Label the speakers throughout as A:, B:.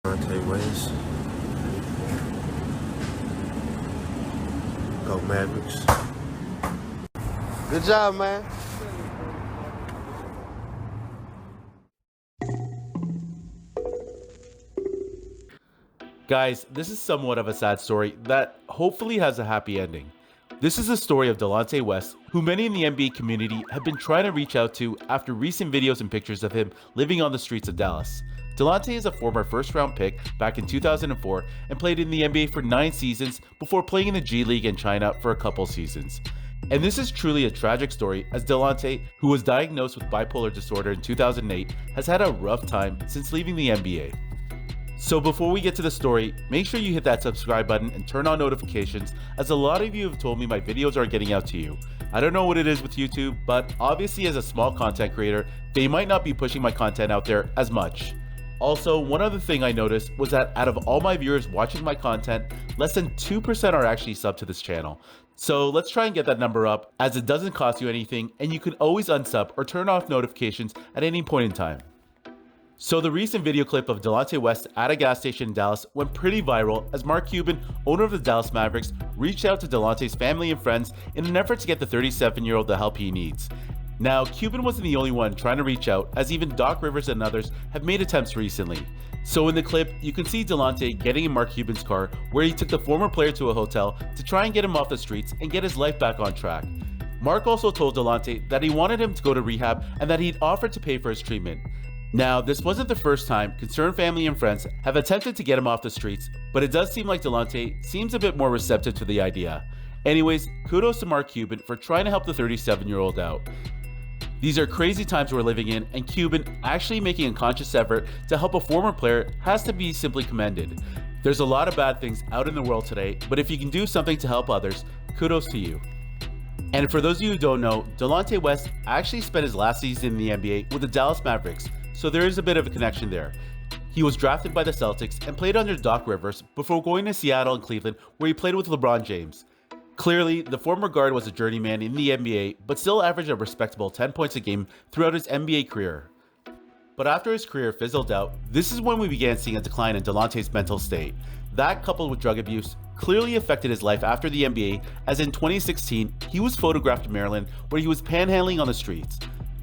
A: Delonte West. Go Mavericks. Good job, man.
B: Guys, this is somewhat of a sad story that hopefully has a happy ending. This is the story of Delonte West, who many in the NBA community have been trying to reach out to after recent videos and pictures of him living on the streets of Dallas. Delonte is a former first-round pick back in 2004 and played in the NBA for 9 seasons before playing in the G League in China for a couple seasons. And this is truly a tragic story, as Delonte, who was diagnosed with bipolar disorder in 2008, has had a rough time since leaving the NBA. So before we get to the story, make sure you hit that subscribe button and turn on notifications, as a lot of you have told me my videos aren't getting out to you. I don't know what it is with YouTube, but obviously as a small content creator, they might not be pushing my content out there as much. Also, one other thing I noticed was that out of all my viewers watching my content, less than 2% are actually subbed to this channel. So let's try and get that number up, as it doesn't cost you anything and you can always unsub or turn off notifications at any point in time. So the recent video clip of Delonte West at a gas station in Dallas went pretty viral, as Mark Cuban, owner of the Dallas Mavericks, reached out to Delonte's family and friends in an effort to get the 37-year-old the help he needs. Now, Cuban wasn't the only one trying to reach out, as even Doc Rivers and others have made attempts recently. So in the clip, you can see Delonte getting in Mark Cuban's car, where he took the former player to a hotel to try and get him off the streets and get his life back on track. Mark also told Delonte that he wanted him to go to rehab and that he'd offered to pay for his treatment. Now, this wasn't the first time concerned family and friends have attempted to get him off the streets, but it does seem like Delonte seems a bit more receptive to the idea. Anyways, kudos to Mark Cuban for trying to help the 37-year-old out. These are crazy times we're living in, and Cuban actually making a conscious effort to help a former player has to be simply commended. There's a lot of bad things out in the world today, but if you can do something to help others, kudos to you. And for those of you who don't know, Delonte West actually spent his last season in the NBA with the Dallas Mavericks, so there is a bit of a connection there. He was drafted by the Celtics and played under Doc Rivers before going to Seattle and Cleveland, where he played with LeBron James. Clearly, the former guard was a journeyman in the NBA, but still averaged a respectable 10 points a game throughout his NBA career. But after his career fizzled out, this is when we began seeing a decline in Delonte's mental state. That, coupled with drug abuse, clearly affected his life after the NBA, as in 2016, he was photographed in Maryland where he was panhandling on the streets.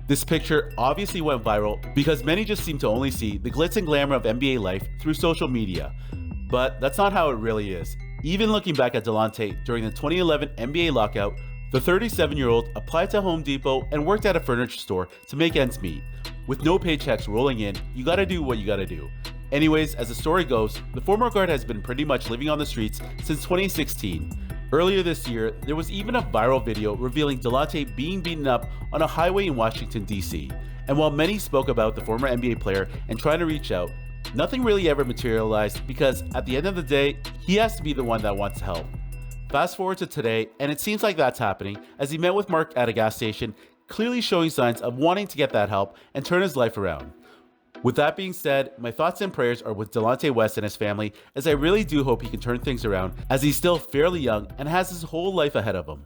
B: This picture obviously went viral because many just seem to only see the glitz and glamour of NBA life through social media. But that's not how it really is. Even looking back at Delonte during the 2011 NBA lockout, the 37-year-old applied to Home Depot and worked at a furniture store to make ends meet. With no paychecks rolling in, you gotta do what you gotta do. Anyways, as the story goes, the former guard has been pretty much living on the streets since 2016. Earlier this year, there was even a viral video revealing Delonte being beaten up on a highway in Washington, D.C. And while many spoke about the former NBA player and trying to reach out, nothing really ever materialized, because at the end of the day, he has to be the one that wants help. Fast forward to today, and it seems like that's happening, as he met with Mark at a gas station, clearly showing signs of wanting to get that help and turn his life around. With that being said, my thoughts and prayers are with Delonte West and his family, as I really do hope he can turn things around, as he's still fairly young and has his whole life ahead of him.